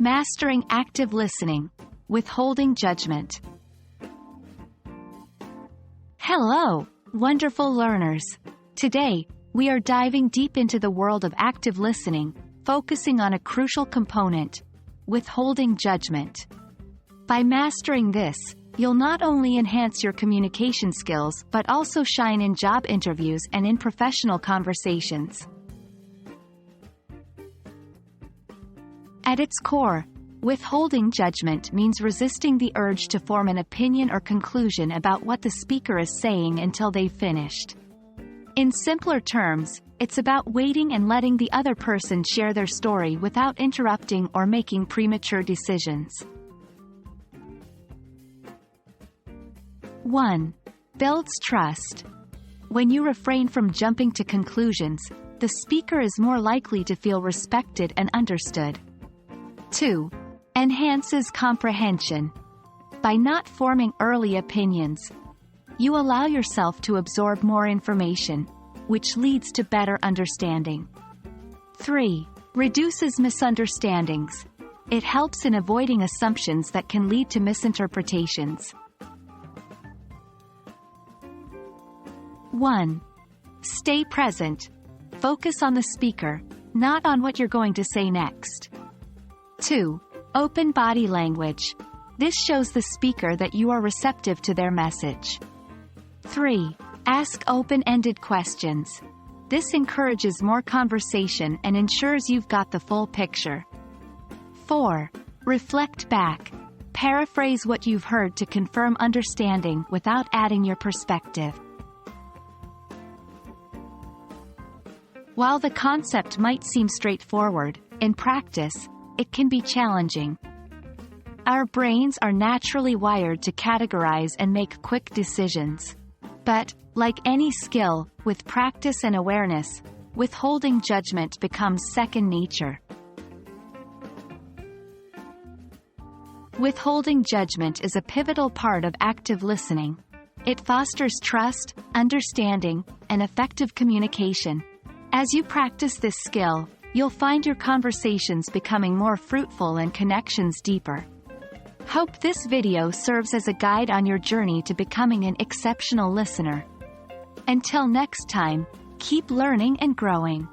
Mastering active listening. Withholding judgment. Hello, wonderful learners. Today, we are diving deep into the world of active listening, focusing on a crucial component: withholding judgment. By mastering this, you'll not only enhance your communication skills but also shine in job interviews and in professional conversations. At its core, withholding judgment means resisting the urge to form an opinion or conclusion about what the speaker is saying until they've finished. In simpler terms, it's about waiting and letting the other person share their story without interrupting or making premature decisions. 1. Builds trust. When you refrain from jumping to conclusions, the speaker is more likely to feel respected and understood. 2. Enhances comprehension. By not forming early opinions, you allow yourself to absorb more information, which leads to better understanding. 3. Reduces misunderstandings. It helps in avoiding assumptions that can lead to misinterpretations. 1. Stay present. Focus on the speaker, not on what you're going to say next. 2. Open body language. This shows the speaker that you are receptive to their message. 3. Ask open-ended questions. This encourages more conversation and ensures you've got the full picture. 4. Reflect back. Paraphrase what you've heard to confirm understanding without adding your perspective. While the concept might seem straightforward, in practice, it can be challenging. Our brains are naturally wired to categorize and make quick decisions. But, like any skill, with practice and awareness, withholding judgment becomes second nature. Withholding judgment is a pivotal part of active listening. It fosters trust, understanding, and effective communication. As you practice this skill, you'll find your conversations becoming more fruitful and connections deeper. Hope this video serves as a guide on your journey to becoming an exceptional listener. Until next time, keep learning and growing.